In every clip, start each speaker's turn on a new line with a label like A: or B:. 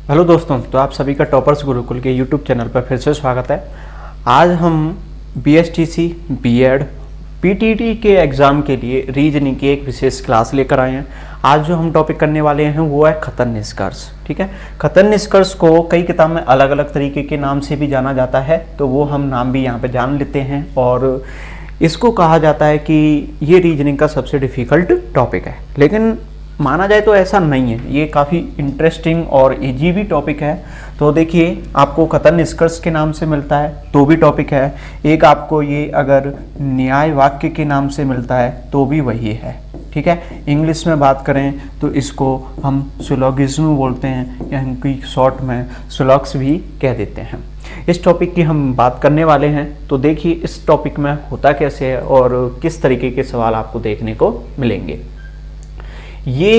A: Hello दोस्तों, तो आप सभी का टॉपर्स गुरुकुल के यूट्यूब चैनल पर फिर से स्वागत है। आज हम बीएसटीसी, बीएड, पीटीटी के एग्ज़ाम के लिए रीजनिंग की एक विशेष क्लास लेकर आए हैं। आज जो हम टॉपिक करने वाले हैं वो है कथन निष्कर्ष। ठीक है, कथन निष्कर्ष को कई किताब में अलग अलग तरीके के नाम से भी जाना जाता है, तो वो हम नाम भी यहाँ पे जान लेते हैं। और इसको कहा जाता है कि ये रीजनिंग का सबसे डिफ़िकल्ट टॉपिक है, लेकिन माना जाए तो ऐसा नहीं है। ये काफ़ी इंटरेस्टिंग और इजी भी टॉपिक है। तो देखिए, आपको कथन निष्कर्ष के नाम से मिलता है तो भी टॉपिक है, एक आपको ये अगर न्याय वाक्य के नाम से मिलता है तो भी वही है। ठीक है, इंग्लिश में बात करें तो इसको हम सिलोगिज्म बोलते हैं, या इनकी शॉर्ट में सिलॉग्स भी कह देते हैं। इस टॉपिक की हम बात करने वाले हैं। तो देखिए, इस टॉपिक में होता कैसे है और किस तरीके के सवाल आपको देखने को मिलेंगे। ये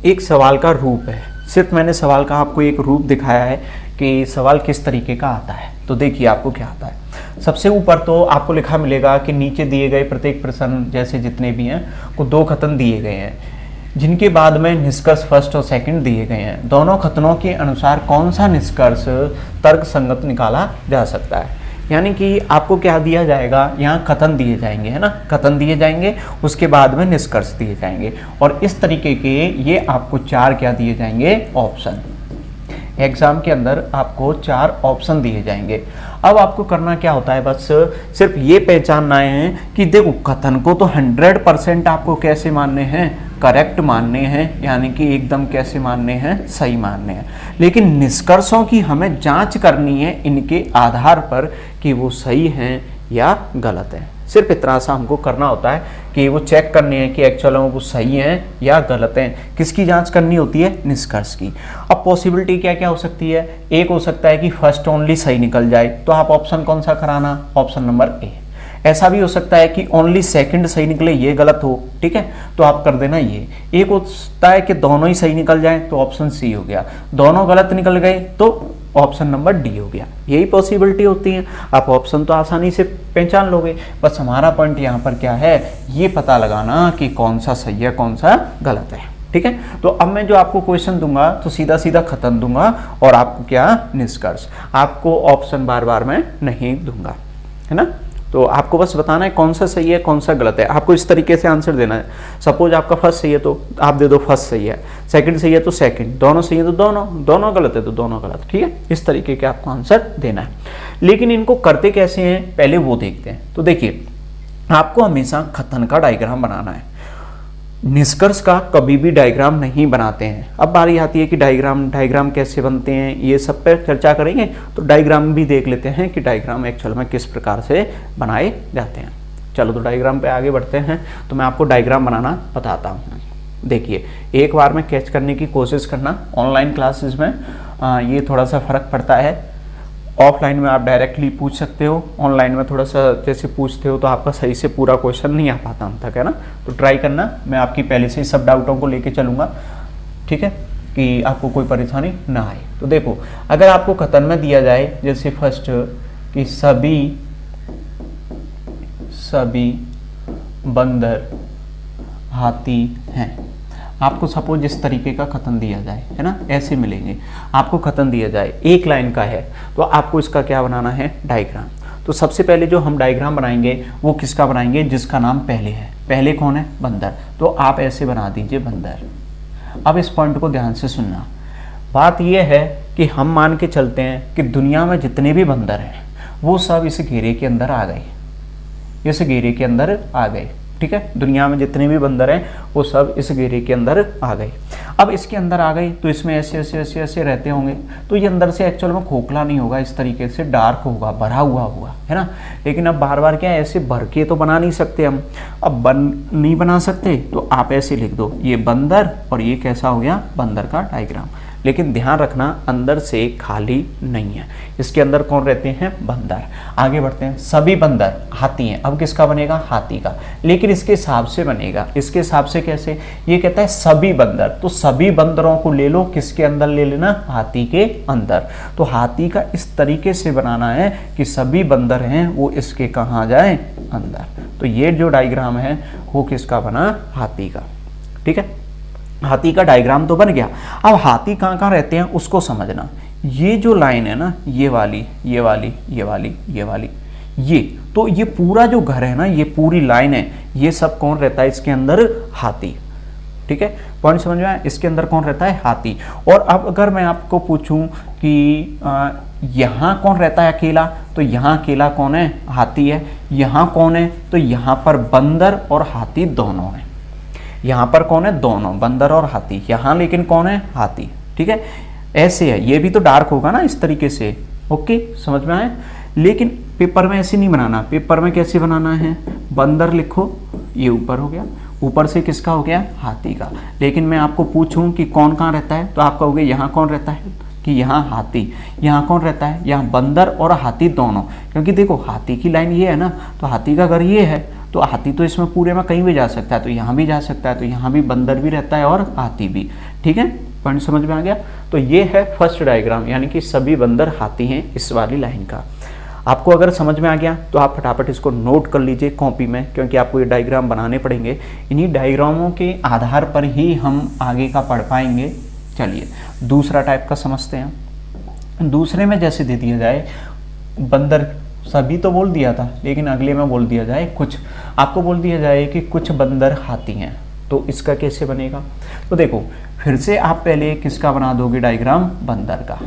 A: एक सवाल का रूप है, सिर्फ मैंने सवाल का आपको एक रूप दिखाया है कि सवाल किस तरीके का आता है। तो देखिए आपको क्या आता है। सबसे ऊपर तो आपको लिखा मिलेगा कि नीचे दिए गए प्रत्येक प्रश्न जैसे जितने भी हैं को दो कथन दिए गए हैं, जिनके बाद में निष्कर्ष फर्स्ट और सेकंड दिए गए हैं। दोनों कथनों के अनुसार कौन सा निष्कर्ष तर्क संगत निकाला जा सकता है। यानी कि आपको क्या दिया जाएगा, यहाँ कथन दिए जाएंगे, है ना, कथन दिए जाएंगे, उसके बाद में निष्कर्ष दिए जाएंगे। और इस तरीके के ये आपको चार क्या दिए जाएंगे, ऑप्शन। एग्जाम के अंदर आपको चार ऑप्शन दिए जाएंगे। अब आपको करना क्या होता है, बस सिर्फ ये पहचानना है कि देखो कथन को तो 100% आपको कैसे मानने हैं, करेक्ट मानने हैं, यानी कि एकदम कैसे मानने हैं, सही मानने हैं। लेकिन निष्कर्षों की हमें जांच करनी है इनके आधार पर कि वो सही हैं या गलत हैं। सिर्फ इतना सा हमको करना होता है कि वो चेक करनी है कि एक्चुअल में वो सही हैं या गलत हैं। किसकी जांच करनी होती है, निष्कर्ष की। अब पॉसिबिलिटी क्या क्या हो सकती है, एक हो सकता है कि फर्स्ट ओनली सही निकल जाए, तो आप ऑप्शन कौन सा कराना, ऑप्शन नंबर ए। ऐसा भी हो सकता है कि ओनली सेकंड सही निकले, ये गलत हो, ठीक है, तो आप कर देना ये। एक होता है कि दोनों ही सही निकल जाए, तो ऑप्शन सी हो गया। दोनों गलत निकल गए तो ऑप्शन नंबर डी हो गया। यही पॉसिबिलिटी होती है। आप ऑप्शन तो आसानी से पहचान लोगे, बस हमारा पॉइंट यहाँ पर क्या है, ये पता लगाना कि कौन सा सही है कौन सा गलत है। ठीक है, तो अब मैं जो आपको क्वेश्चन दूंगा तो सीधा सीधा खत्म दूंगा, और आपको क्या, निष्कर्ष। आपको ऑप्शन बार बार मैं नहीं दूंगा, है ना। तो आपको बस बताना है कौन सा सही है कौन सा गलत है। आपको इस तरीके से आंसर देना है। सपोज आपका फर्स्ट सही है तो आप दे दो फर्स्ट सही है, सेकंड सही है तो सेकंड, दोनों सही है तो दोनों, दोनों गलत है तो दोनों गलत। ठीक है, इस तरीके के आपको आंसर देना है। लेकिन इनको करते कैसे हैं पहले वो देखते हैं। तो देखिए, आपको हमेशा कथन का डायग्राम बनाना है, निष्कर्ष का कभी भी डायग्राम नहीं बनाते हैं। अब बारी आती है कि डायग्राम कैसे बनते हैं, ये सब पर चर्चा करेंगे। तो डायग्राम भी देख लेते हैं कि डायग्राम एक्चुअल में किस प्रकार से बनाए जाते हैं। चलो, तो डायग्राम पे आगे बढ़ते हैं। तो मैं आपको डायग्राम बनाना बताता हूँ। देखिए, एक बार में कैच करने की कोशिश करना। ऑनलाइन क्लासेस में ये थोड़ा सा फ़र्क पड़ता है। ऑफलाइन में आप डायरेक्टली पूछ सकते हो, ऑनलाइन में थोड़ा सा जैसे पूछते हो तो आपका सही से पूरा क्वेश्चन नहीं आ पाता हम तक, है ना। तो ट्राई करना, मैं आपकी पहले से ही सब डाउटों को लेके चलूँगा, ठीक है, कि आपको कोई परेशानी ना आए। तो देखो, अगर आपको कथन में दिया जाए जैसे फर्स्ट कि सभी बंदर हाथी हैं, आपको सपोज इस तरीके का कथन दिया जाए, है ना, ऐसे मिलेंगे। आपको कथन दिया जाए, एक लाइन का है, तो आपको इसका क्या बनाना है, डायग्राम। तो सबसे पहले जो हम डायग्राम बनाएंगे वो किसका बनाएंगे, जिसका नाम पहले है। पहले कौन है, बंदर। तो आप ऐसे बना दीजिए बंदर। अब इस पॉइंट को ध्यान से सुनना। बात यह है कि हम मान के चलते हैं कि दुनिया में जितने भी बंदर हैं वो सब इस घेरे के अंदर आ गए, इस घेरे के अंदर आ गए। ठीक है, दुनिया में जितने भी बंदर हैं वो सब इस घेरे के अंदर आ गए। अब इसके अंदर आ गए तो इसमें ऐसे ऐसे ऐसे ऐसे रहते होंगे, तो ये अंदर से एक्चुअल में खोखला नहीं होगा, इस तरीके से डार्क होगा, भरा हुआ होगा, है ना। लेकिन अब बार बार क्या है, ऐसे भर के तो बना नहीं सकते हम। अब नहीं बना सकते तो आप ऐसे लिख दो, ये बंदर, और ये कैसा हो गया, बंदर का डायग्राम। लेकिन ध्यान रखना, अंदर से खाली नहीं है, इसके अंदर कौन रहते हैं, बंदर। आगे बढ़ते हैं, सभी बंदर हाथी हैं। अब किसका बनेगा, हाथी का, लेकिन इसके हिसाब से बनेगा। इसके हिसाब से कैसे, ये कहता है सभी बंदर, तो सभी बंदरों को ले लो, किसके अंदर ले लेना, हाथी के अंदर। तो हाथी का इस तरीके से बनाना है कि सभी बंदर हैं वो इसके कहाँ जाए, अंदर। तो ये जो डायग्राम है वो किसका बना, हाथी का। ठीक है, हाथी का डायग्राम तो बन गया। अब हाथी कहाँ कहाँ रहते हैं उसको समझना। ये जो लाइन है ना, ये वाली, ये वाली, ये वाली, ये वाली, ये तो ये पूरा जो घर है ना, ये पूरी लाइन है, ये सब कौन रहता है इसके अंदर? हाथी। ठीक है, पॉइंट समझ में आया? इसके अंदर कौन रहता है? हाथी। और अब अगर मैं आपको पूछूं कि यहाँ कौन रहता है अकेला, तो यहाँ अकेला कौन है? हाथी है। यहाँ कौन है? तो यहाँ पर बंदर और हाथी दोनों है। यहाँ पर कौन है? दोनों, बंदर और हाथी। यहाँ लेकिन कौन है? हाथी। ठीक है, ऐसे है। ये भी तो डार्क होगा ना इस तरीके से। ओके, समझ में आया? लेकिन पेपर में ऐसे नहीं बनाना। पेपर में कैसे बनाना है? बंदर लिखो, ये ऊपर हो गया, ऊपर से किसका हो गया? हाथी का। लेकिन मैं आपको पूछूं कि कौन कहाँ रहता है, तो आप कहोगे यहाँ कौन रहता है? कि यहाँ हाथी। यहाँ कौन रहता है? यहाँ बंदर और हाथी दोनों। क्योंकि देखो हाथी की लाइन ये है ना, तो हाथी का घर ये है, तो हाथी तो इसमें पूरे में कहीं भी जा सकता है, तो यहाँ भी जा सकता है, तो यहाँ भी बंदर भी रहता है और हाथी भी। ठीक है, पॉइंट समझ में आ गया? तो ये है फर्स्ट डायग्राम, यानी कि सभी बंदर हाथी हैं इस वाली लाइन का। आपको अगर समझ में आ गया तो आप फटाफट इसको नोट कर लीजिए कॉपी में, क्योंकि आपको ये डायग्राम बनाने पड़ेंगे। इन्हीं डायग्रामों के आधार पर ही हम आगे का पढ़ पाएंगे। चलिए दूसरा टाइप का समझते हैं। दूसरे में जैसे दे दिया जाए बंदर, सभी तो बोल दिया था, लेकिन अगले में बोल दिया जाए कुछ, आपको बोल दिया जाए कि कुछ बंदर हाथी हैं, तो इसका कैसे बनेगा? तो देखो फिर से आप पहले किसका बना दोगे डायग्राम? बंदर का।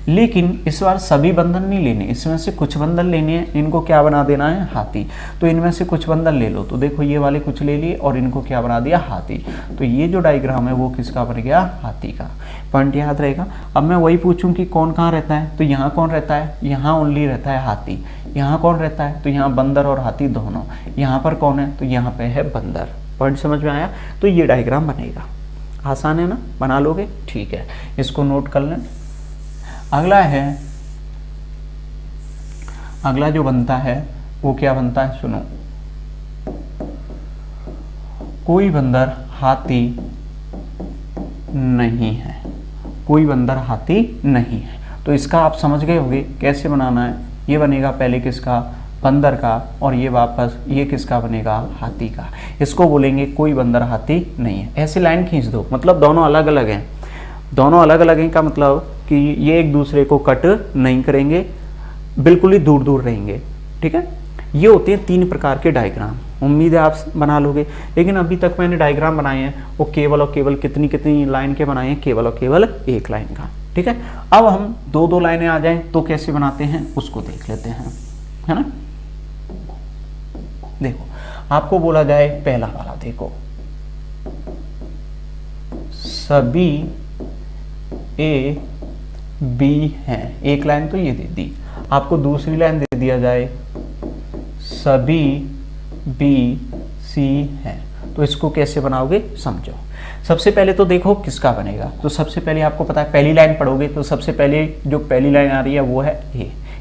A: लेकिन इस बार सभी बंदर नहीं लेने, इसमें से कुछ बंदर लेने हैं। इनको क्या बना देना है? हाथी। तो इनमें से कुछ बंदर ले लो। तो देखो ये वाले कुछ ले लिए और इनको क्या बना दिया? हाथी। तो ये जो डायग्राम है वो किसका बन गया? हाथी का। पॉइंट याद रहेगा। अब मैं वही पूछूं कि कौन कहाँ रहता है, तो यहाँ कौन रहता है? यहाँ ओनली रहता है हाथी। यहाँ कौन रहता है? तो यहाँ बंदर और हाथी दोनों। यहाँ पर कौन है? तो यहाँ पे है बंदर। पॉइंट समझ में आया? तो ये डायग्राम बनेगा। आसान है ना? बना लोगे? ठीक है, इसको नोट कर लें। अगला है, अगला जो बनता है वो क्या बनता है? सुनो, कोई बंदर हाथी नहीं है। कोई बंदर हाथी नहीं है। तो इसका आप समझ गए होंगे कैसे बनाना है। ये बनेगा पहले किसका? बंदर का, और ये वापस ये किसका बनेगा? हाथी का। इसको बोलेंगे कोई बंदर हाथी नहीं है। ऐसे लाइन खींच दो, मतलब दोनों अलग अलग हैं। दोनों अलग अलग हैं का मतलब कि ये एक दूसरे को कट नहीं करेंगे, बिल्कुल ही दूर दूर रहेंगे। ठीक है, ये होते हैं 3 प्रकार के डायग्राम। उम्मीद है आप बना लोगे। लेकिन अभी तक मैंने डायग्राम बनाए हैं वो केवल और केवल कितनी कितनी लाइन के बनाए हैं? केवल और केवल एक लाइन का। ठीक है, अब हम 2-2 लाइनें आ जाएं तो कैसे बनाते हैं उसको देख लेते हैं, है ना। देखो आपको बोला जाए पहला वाला, देखो सभी ए बी हैं, एक लाइन तो ये दे दी। आपको दूसरी लाइन दे दिया जाए सभी बी सी हैं, तो इसको कैसे बनाओगे समझो। सबसे पहले तो देखो किसका बनेगा। तो सबसे पहले आपको पता है पहली लाइन पढ़ोगे तो सबसे पहले जो पहली लाइन आ रही है वो है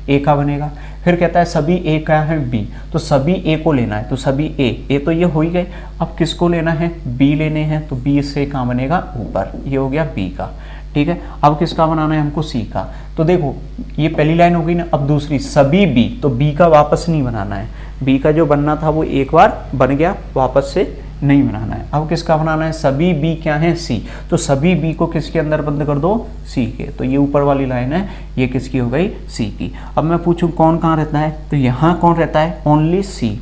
A: ए का बनेगा। फिर कहता है सभी ए का है बी, तो सभी ए को लेना है, तो सभी ए तो ये हो ही गए। अब किसको लेना है? बी लेने हैं, तो बी से कहाँ बनेगा? ऊपर, ये हो गया बी का। ठीक है, अब किसका बनाना है हमको? सी का। तो देखो ये पहली लाइन हो गई ना। अब दूसरी सभी बी, तो बी का वापस नहीं बनाना है। बी का जो बनना था वो एक बार बन गया, वापस से नहीं बनाना है। अब किसका बनाना है? सभी बी क्या है? सी। तो सभी बी को किसके अंदर बंद कर दो? सी के। तो ये ऊपर वाली लाइन है, ये किसकी हो गई? सी की। अब मैं पूछूं कौन कहाँ रहता है, तो यहाँ कौन रहता है? ओनली सी।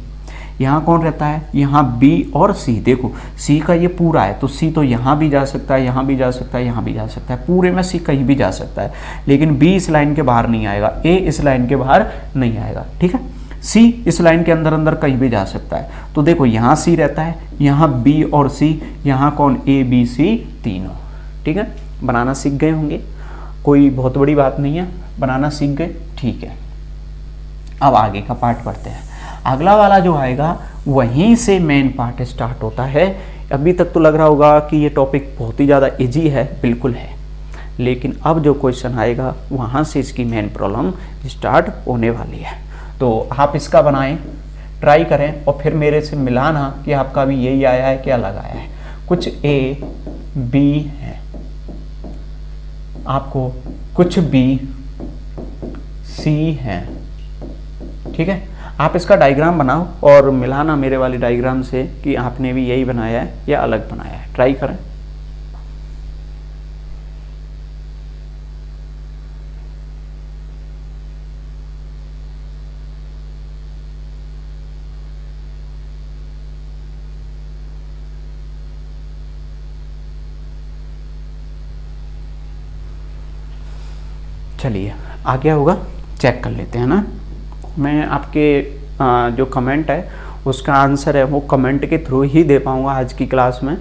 A: यहाँ कौन रहता है? यहाँ बी और सी। देखो सी का ये पूरा है, तो सी तो यहाँ भी जा सकता है, यहाँ भी जा सकता है, यहाँ भी जा सकता है, पूरे में सी कहीं भी जा सकता है। लेकिन बी इस लाइन के बाहर नहीं आएगा, ए इस लाइन के बाहर नहीं आएगा। ठीक है, सी इस लाइन के अंदर अंदर कहीं भी जा सकता है। तो देखो यहाँ सी रहता है, यहाँ बी और सी, यहाँ कौन? ए बी सी तीनों। ठीक है, बनाना सीख गए होंगे, कोई बहुत बड़ी बात नहीं है, बनाना सीख गए। ठीक है, अब आगे का पार्ट पढ़ते हैं। अगला वाला जो आएगा वहीं से मेन पार्ट स्टार्ट होता है। अभी तक तो लग रहा होगा कि ये टॉपिक बहुत ही ज़्यादा इजी है, बिल्कुल है, लेकिन अब जो क्वेश्चन आएगा वहाँ से इसकी मेन प्रॉब्लम स्टार्ट होने वाली है। तो आप इसका बनाएं, ट्राई करें और फिर मेरे से मिलाना कि आपका भी यही आया है कि अलग आया है। कुछ ए बी है, आपको कुछ बी सी है। ठीक है, आप इसका डायग्राम बनाओ और मिलाना मेरे वाले डायग्राम से कि आपने भी यही बनाया है या अलग बनाया है। ट्राई करें। चलिए आ गया होगा, चेक कर लेते हैं ना। मैं आपके जो कमेंट है उसका आंसर है वो कमेंट के थ्रू ही दे पाऊँगा आज की क्लास में,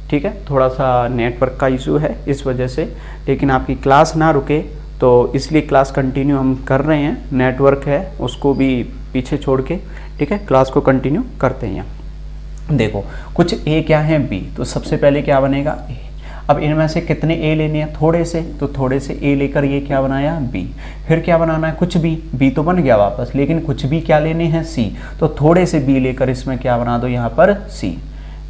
A: ठीक है। थोड़ा सा नेटवर्क का इशू है इस वजह से, लेकिन आपकी क्लास ना रुके तो इसलिए क्लास कंटिन्यू हम कर रहे हैं। नेटवर्क है उसको भी पीछे छोड़ के, ठीक है, क्लास को कंटिन्यू करते हैं। देखो कुछ ए क्या है बी, तो सबसे पहले क्या बनेगा ए। अब इनमें से कितने ए लेने हैं, थोड़े से, तो थोड़े से ए लेकर ये क्या बनाया बी। फिर क्या बनाना है, कुछ बी तो बन गया वापस, लेकिन कुछ भी क्या लेने हैं सी, तो थोड़े से बी लेकर इसमें क्या बना दो यहाँ पर सी,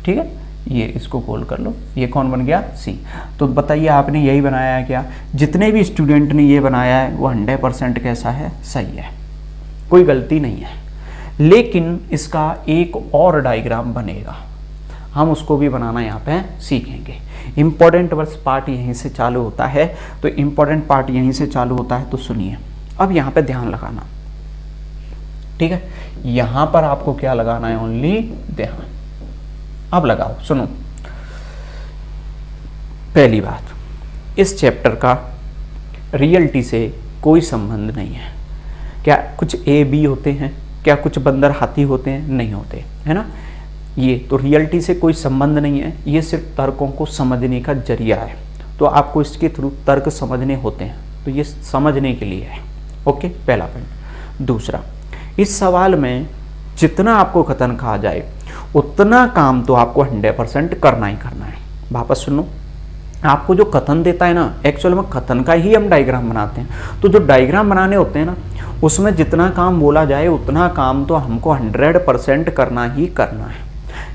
A: ठीक है। ये इसको गोल कर लो, ये कौन बन गया सी। तो बताइए आपने यही बनाया है क्या, जितने भी स्टूडेंट ने ये बनाया है वो 100% कैसा है, सही है, कोई गलती नहीं है। लेकिन इसका एक और डायग्राम बनेगा, हम उसको भी बनाना यहाँ पे सीखेंगे। इम्पॉर्टेंट बस पार्ट यहीं से चालू होता है, तो इम्पॉर्टेंट पार्ट यहीं से चालू होता है। तो सुनिए, अब यहाँ पे ध्यान लगाना, ठीक है। यहाँ पर आपको क्या लगाना है, ओनली ध्यान। अब लगाओ, सुनो। पहली बात, इस चैप्टर का रियलिटी से कोई संबंध नहीं है। क्या कुछ ए बी होते हैं, क्या कुछ बंदर हाथी होते हैं, नहीं होते, है ना। ये तो रियलिटी से कोई संबंध नहीं है, ये सिर्फ तर्कों को समझने का जरिया है। तो आपको इसके थ्रू तर्क समझने होते हैं, तो ये समझने के लिए है, ओके, पहला पॉइंट। दूसरा, इस सवाल में जितना आपको कथन कहा जाए उतना काम तो आपको 100% करना ही करना है। वापस सुनो, आपको जो कथन देता है ना, एक्चुअल में कथन का ही हम डायग्राम बनाते हैं। तो जो डायग्राम बनाने होते हैं ना, उसमें जितना काम बोला जाए उतना काम तो हमको 100% करना ही करना है।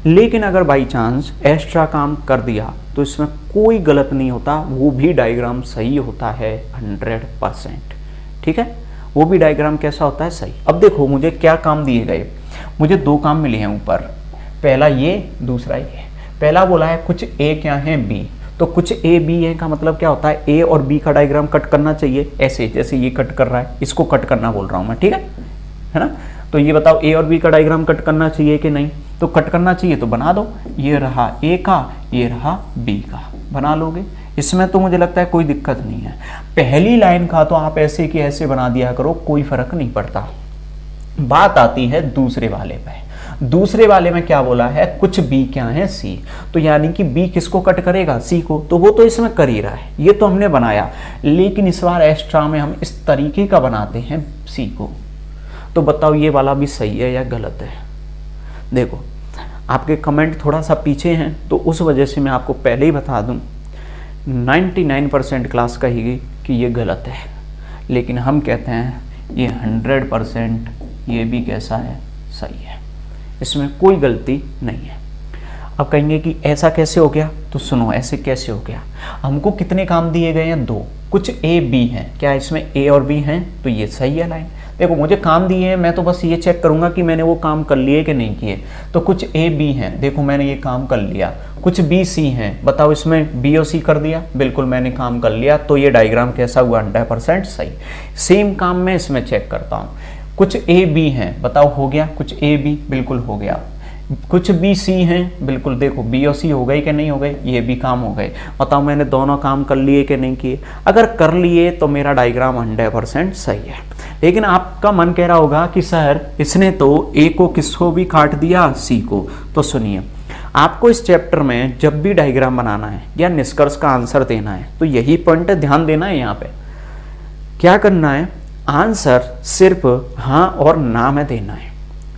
A: लेकिन अगर बाई चांस एक्स्ट्रा काम कर दिया तो इसमें कोई गलत नहीं होता, वो भी डायग्राम सही होता है 100%, ठीक है। वो भी डायग्राम कैसा होता है, सही। अब देखो मुझे क्या काम दिए गए, मुझे दो काम मिले हैं ऊपर, पहला ये, दूसरा ये। पहला बोला है कुछ ए क्या है बी, तो कुछ ए बी है का मतलब क्या होता है, ए और बी का डायग्राम कट करना चाहिए, ऐसे जैसे ये कट कर रहा है, इसको कट करना बोल रहा हूँ मैं, ठीक है ना। तो ये बताओ ए और बी का डायग्राम कट करना चाहिए कि नहीं, तो कट करना चाहिए तो बना दो। ये रहा ए का, ये रहा बी का, बना लोगे, इसमें तो मुझे लगता है कोई दिक्कत नहीं है। पहली लाइन का तो आप ऐसे कि ऐसे बना दिया करो, कोई फर्क नहीं पड़ता। बात आती है दूसरे वाले पे। दूसरे वाले में क्या बोला है, कुछ बी क्या है सी, तो यानी कि बी किसको कट करेगा, सी को, तो वो तो इसमें कर ही रहा है, ये तो हमने बनाया। लेकिन इस बार एक्स्ट्रा में हम इस तरीके का बनाते हैं सी को। तो बताओ ये वाला भी सही है या गलत है। देखो आपके कमेंट थोड़ा सा पीछे हैं, तो उस वजह से मैं आपको पहले ही बता दूं 99% क्लास कहेगी कि ये गलत है, लेकिन हम कहते हैं ये 100% ये भी कैसा है, सही है, इसमें कोई गलती नहीं है। अब कहेंगे कि ऐसा कैसे हो गया, तो सुनो ऐसे कैसे हो गया। हमको कितने काम दिए गए हैं, दो, कुछ ए बी हैं, क्या इसमें ए और बी हैं, तो ये सही है लाइन। देखो मुझे काम दिए हैं, मैं तो बस ये चेक करूंगा कि मैंने वो काम कर लिए कि नहीं किए। तो कुछ ए बी हैं, देखो मैंने ये काम कर लिया। कुछ बी सी हैं, बताओ इसमें बी और सी कर दिया, बिल्कुल मैंने काम कर लिया, तो ये डायग्राम कैसा हुआ, 100% सही। सेम काम मैं इसमें चेक करता हूँ, कुछ ए बी हैं, बताओ हो गया, कुछ ए बी बिल्कुल हो गया। कुछ बी सी हैं, बिल्कुल देखो बी और सी हो गए कि नहीं हो गए, ये भी काम हो गए। बताओ मैंने दोनों काम कर लिए कि नहीं किए। अगर कर लिए तो मेरा डायग्राम 100% सही है। लेकिन आपका मन कह रहा होगा कि सर इसने तो ए को किसको भी काट दिया, सी को। तो सुनिए, आपको इस चैप्टर में जब भी डायग्राम बनाना है या निष्कर्ष का आंसर देना है तो यही पॉइंट ध्यान देना है। यहाँ पे क्या करना है, आंसर सिर्फ हाँ और ना में देना है।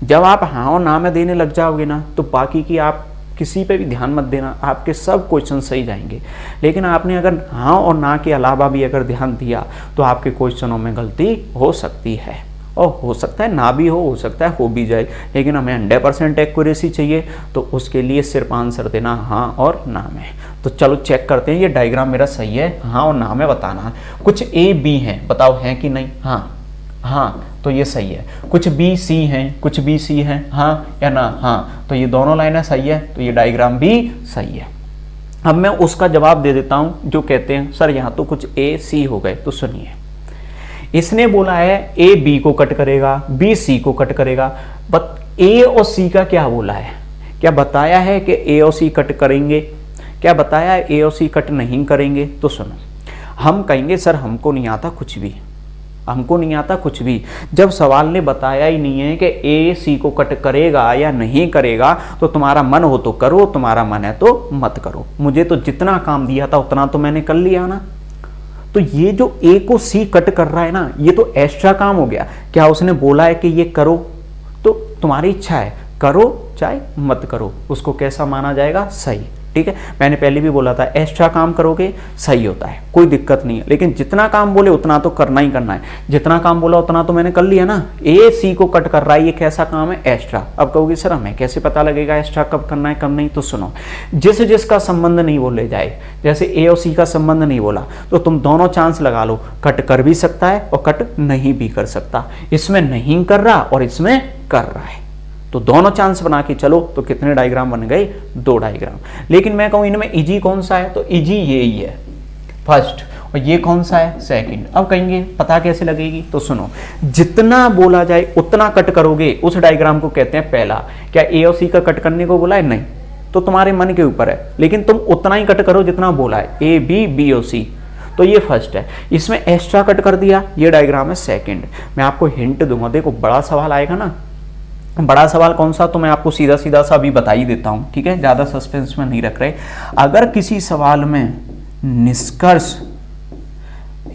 A: जब आप हाँ और ना में देने लग जाओगे ना, तो बाकी की आप किसी पे भी ध्यान मत देना, आपके सब क्वेश्चन सही जाएंगे। लेकिन आपने अगर हाँ और ना के अलावा भी अगर ध्यान दिया तो आपके क्वेश्चनों में गलती हो सकती है, और हो सकता है ना भी हो सकता है हो भी जाए। लेकिन हमें 100% एक्यूरेसी चाहिए, तो उसके लिए सिर्फ आंसर देना हाँ और ना में। तो चलो चेक करते हैं, ये डायग्राम मेरा सही है, हाँ और ना में बताना है। कुछ ए बी हैं, बताओ हैं कि नहीं, हाँ हाँ, तो ये सही है। कुछ बी सी हैं, कुछ बी सी हैं, हाँ या ना, हाँ, तो ये दोनों लाइनें सही है, तो ये डायग्राम भी सही है। अब मैं उसका जवाब दे देता हूं जो कहते हैं सर यहाँ तो कुछ ए सी हो गए। तो सुनिए, इसने बोला है ए बी को कट करेगा, बी सी को कट करेगा, बट ए और सी का क्या बोला है, क्या बताया है कि ए और सी कट करेंगे, क्या बताया है ए और सी कट नहीं करेंगे। तो सुनो, हम कहेंगे सर हमको नहीं आता कुछ भी, हमको नहीं आता कुछ भी। जब सवाल ने बताया ही नहीं है कि ए सी को कट करेगा या नहीं करेगा, तो तुम्हारा मन हो तो करो, तुम्हारा मन है तो मत करो। मुझे तो जितना काम दिया था उतना तो मैंने कर लिया ना। तो ये जो ए को सी कट कर रहा है ना, ये तो एक्स्ट्रा काम हो गया। क्या उसने बोला है कि ये करो? तो तुम्हारी इच्छा है, करो चाहे मत करो, उसको कैसा माना जाएगा? सही। ठीक है, मैंने पहले भी बोला था एक्स्ट्रा काम करोगे सही होता है, कोई दिक्कत नहीं है, लेकिन जितना काम बोले उतना तो करना ही करना है। जितना काम बोला उतना तो मैंने कर लिया ना। ए सी को कट कर रहा है, ये कैसा काम है? एक्स्ट्रा। अब कहोगे सर हमें कैसे पता लगेगा एक्स्ट्रा कब करना है कब नहीं? तो सुनो, जिसका संबंध नहीं बोले जाए, जैसे ए और सी का संबंध नहीं बोला तो तुम दोनों चांस लगा लो, कट कर भी सकता है और कट नहीं भी कर सकता। इसमें नहीं कर रहा और इसमें कर रहा है, तो दोनों चांस बना के चलो। तो कितने डायग्राम बन गए? 2 डायग्राम। लेकिन मैं कहूं इनमें इजी कौन सा है? तो इजी ये ही है, फर्स्ट, और ये कौन सा है? सेकंड। अब कहेंगे पता कैसे लगेगी? तो सुनो, जितना बोला जाए उतना कट करोगे, उस डायग्राम को कहते हैं पहला। क्या ए और सी का कट करने को बोला है? नहीं, तो तुम्हारे मन के ऊपर है, लेकिन तुम उतना ही कट करो जितना बोला है, ए बी बी और सी। तो ये फर्स्ट है, इसमें एक्स्ट्रा कट कर दिया, ये डायग्राम है सेकंड। मैं आपको हिंट दूंगा, देखो बड़ा सवाल आएगा ना, बड़ा सवाल कौन सा, तो मैं आपको सीधा सीधा सा अभी बता ही देता हूं। ठीक है, ज्यादा सस्पेंस में नहीं रख रहे। अगर किसी सवाल में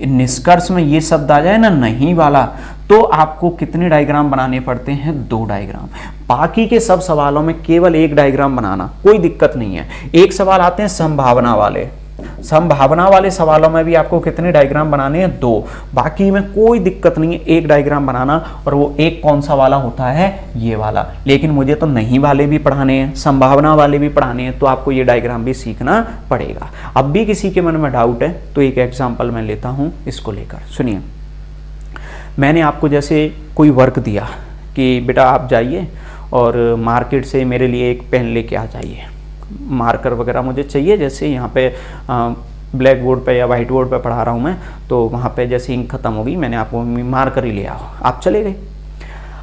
A: निष्कर्ष में ये शब्द आ जाए ना, नहीं वाला, तो आपको कितने डायग्राम बनाने पड़ते हैं? 2 डायग्राम। बाकी के सब सवालों में केवल 1 डायग्राम बनाना, कोई दिक्कत नहीं है। एक सवाल आते हैं संभावना वाले, संभावना वाले सवालों में भी आपको कितने डायग्राम बनाने हैं? 2। बाकी में कोई दिक्कत नहीं है, 1 डायग्राम बनाना, और वो एक कौन सा वाला होता है? ये वाला। लेकिन मुझे तो नहीं वाले भी पढ़ाने हैं, संभावना वाले भी पढ़ाने हैं, तो आपको ये डायग्राम भी सीखना पड़ेगा। अब भी किसी के मन में डाउट है तो एक एग्जाम्पल मैं लेता हूं इसको लेकर। सुनिए, मैंने आपको जैसे कोई वर्क दिया कि बेटा आप जाइए और मार्केट से मेरे लिए एक पेन लेके आ जाइए, मार्कर वगैरह मुझे चाहिए। जैसे यहाँ पे ब्लैक बोर्ड पे या वाइट बोर्ड पे पढ़ा रहा हूँ मैं, तो वहाँ पे जैसे इंक खत्म होगी, मैंने आपको मार्कर ही ले आओ, आप चले गए।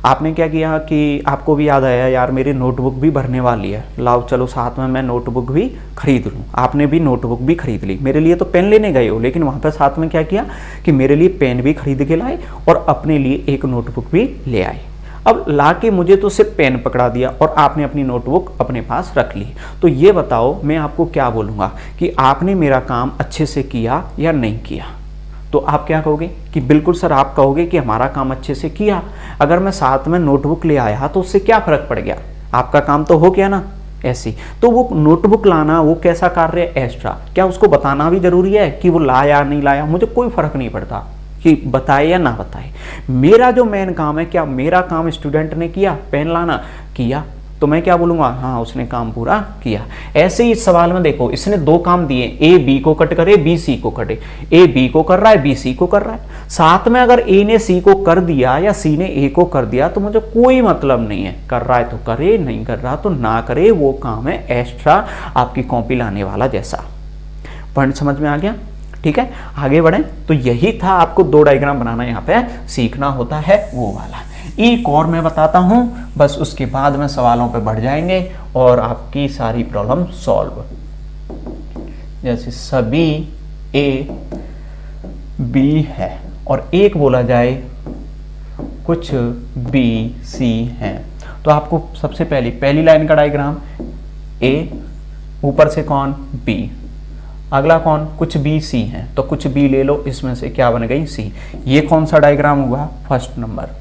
A: आपने क्या किया कि आपको भी याद आया यार मेरी नोटबुक भी भरने वाली है, लाओ चलो साथ में मैं नोटबुक भी खरीद लूँ। आपने भी नोटबुक भी खरीद ली, मेरे लिए तो पेन लेने गए हो, लेकिन वहाँ पर साथ में क्या किया कि मेरे लिए पेन भी खरीद के लाए और अपने लिए एक नोटबुक भी ले आए। अब लाके मुझे तो सिर्फ पेन पकड़ा दिया और आपने अपनी नोटबुक अपने पास रख ली। तो ये बताओ मैं आपको क्या बोलूँगा कि आपने मेरा काम अच्छे से किया या नहीं किया? तो आप क्या कहोगे कि बिल्कुल सर, आप कहोगे कि हमारा काम अच्छे से किया। अगर मैं साथ में नोटबुक ले आया तो उससे क्या फ़र्क पड़ गया? आपका काम तो हो गया ना। ऐसी तो वो नोटबुक लाना वो कैसा कार्य है? एक्स्ट्रा। क्या उसको बताना भी जरूरी है कि वो लाया नहीं लाया? मुझे कोई फ़र्क नहीं पड़ता कि बताए या ना बताए। मेरा जो मेन काम है, क्या मेरा काम स्टूडेंट ने किया? पेन लाना किया, तो मैं क्या बोलूंगा? हाँ उसने काम पूरा किया। ऐसे ही इस सवाल में देखो, इसने 2 काम दिए, ए बी को कट करे बी सी को कटे। ए बी को कर रहा है, बी सी को कर रहा है। साथ में अगर ए ने सी को कर दिया या सी ने ए को कर दिया तो मुझे कोई मतलब नहीं है। कर रहा है तो करे, नहीं कर रहा तो ना करे, वो काम है एक्स्ट्रा आपकी कॉपी लाने वाला जैसा। पॉइंट समझ में आ गया? ठीक है, आगे बढ़े। तो यही था, आपको 2 डायग्राम बनाना यहाँ पे सीखना होता है, वो वाला। एक और मैं बताता हूं, बस उसके बाद में सवालों पे बढ़ जाएंगे और आपकी सारी प्रॉब्लम सॉल्व। जैसे सभी ए बी है और एक बोला जाए कुछ बी सी है, तो आपको सबसे पहली लाइन का डायग्राम, ए ऊपर से कौन? बी, अगला कौन? कुछ बी सी है, तो कुछ बी ले लो, इसमें से क्या बन गई? सी। ये कौन सा डायग्राम हुआ? First number.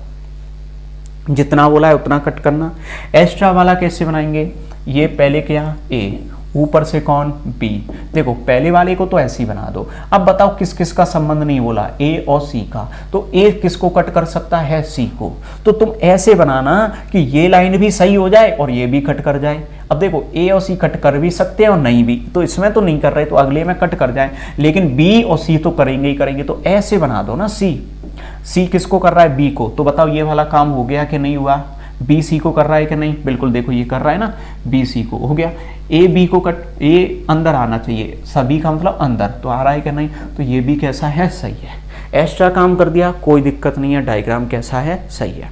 A: जितना बोला है उतना कट करना। एक्स्ट्रा वाला कैसे बनाएंगे? ये पहले क्या? ए, ऊपर से कौन? बी। देखो पहले वाले को तो ऐसे ही बना दो। अब बताओ किस किस का संबंध नहीं बोला? ए और सी का। तो ए किसको कट कर सकता है? सी को। तो तुम ऐसे बनाना कि ये लाइन भी सही हो जाए और ये भी कट कर जाए। अब देखो ए और सी कट कर भी सकते हैं और नहीं भी, तो इसमें तो नहीं कर रहे तो अगले में कट कर जाए, लेकिन बी और सी तो करेंगे ही करेंगे। तो ऐसे बना दो ना, सी किसको कर रहा है? बी को। तो बताओ ये वाला काम हो गया कि नहीं हुआ? बी सी को कर रहा है कि नहीं? बिल्कुल, देखो ये कर रहा है ना, बी सी को हो गया। ए बी को कट, ए अंदर आना चाहिए, सभी का मतलब अंदर, तो आ रहा है कि नहीं? तो ये भी कैसा है? सही है। एक्स्ट्रा काम कर दिया, कोई दिक्कत नहीं है, डायग्राम कैसा है? सही है।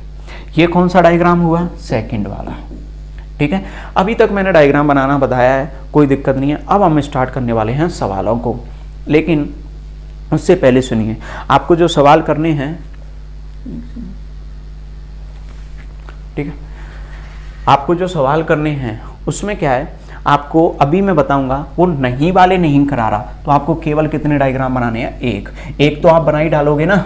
A: ये कौन सा डायग्राम हुआ? सेकंड वाला। ठीक है, अभी तक मैंने डायग्राम बनाना बताया है, कोई दिक्कत नहीं है। अब हम स्टार्ट करने वाले हैं सवालों को, लेकिन उससे पहले सुनिए, आपको जो सवाल करने हैं ठीक है, आपको जो सवाल करने हैं उसमें क्या है, आपको अभी मैं बताऊंगा, वो नहीं वाले नहीं करा रहा, तो आपको केवल कितने डायग्राम बनाने हैं, एक तो आप बना ही डालोगे ना,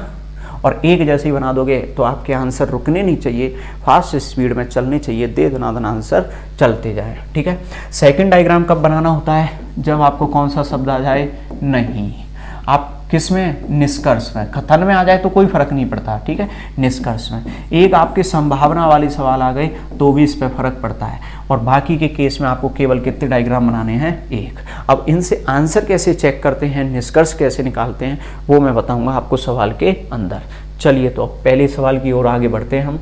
A: और एक जैसे ही बना दोगे तो आपके आंसर रुकने नहीं चाहिए, फास्ट स्पीड में चलने चाहिए, दे दनादन आंसर चलते जाए। ठीक है, सेकंड डायग्राम कब बनाना होता है, जब आपको कौन सा शब्द आ जाए, नहीं, आप किस में, निष्कर्ष में, कथन में आ जाए तो कोई फर्क नहीं पड़ता। ठीक है, निष्कर्ष में एक आपके संभावना वाली सवाल आ गए तो भी इस पे फर्क पड़ता है, और बाकी के केस में आपको केवल कितने डायग्राम बनाने हैं, एक। अब इनसे आंसर कैसे चेक करते हैं, निष्कर्ष कैसे निकालते हैं, वो मैं बताऊंगा आपको सवाल के अंदर। चलिए तो पहले सवाल की ओर आगे बढ़ते हैं हम,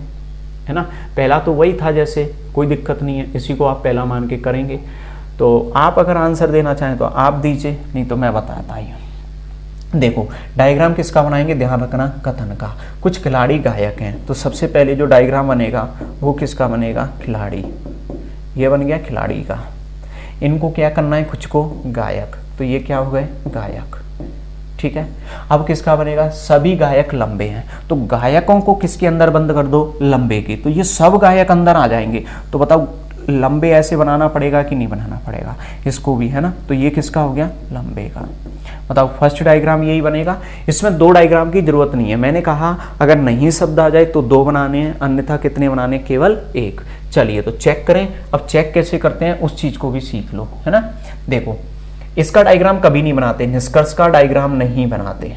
A: है ना। पहला तो वही था जैसे, कोई दिक्कत नहीं है, इसी को आप पहला मान के करेंगे। तो आप अगर आंसर देना चाहें तो आप दीजिए, नहीं तो मैं बताता ही हूँ। देखो डायग्राम किसका बनाएंगे, ध्यान रखना, कथन का। कुछ खिलाड़ी गायक हैं, तो सबसे पहले जो डायग्राम बनेगा वो किसका बनेगा, खिलाड़ी, ये बन गया खिलाड़ी का। इनको क्या करना है, कुछ को गायक, तो ये क्या हो गए, गायक। ठीक है, अब किसका बनेगा, सभी गायक लंबे हैं, तो गायकों को किसके अंदर बंद कर दो, लंबे के, तो ये सब गायक अंदर आ जाएंगे। तो बताओ लंबे ऐसे बनाना पड़ेगा कि नहीं बनाना पड़ेगा, इसको भी, है ना। तो ये किसका हो गया, लंबे का। बताओ फर्स्ट डायग्राम यही बनेगा, इसमें दो डायग्राम की जरूरत नहीं है। मैंने कहा अगर नहीं शब्द आ जाए तो दो बनाने हैं, अन्यथा कितने बनाने, केवल एक। चलिए तो चेक करें। अब चेक कैसे करते हैं उस चीज को भी सीख लो, है ना। देखो इसका डायग्राम कभी नहीं बनाते, निष्कर्ष का डायग्राम नहीं बनाते,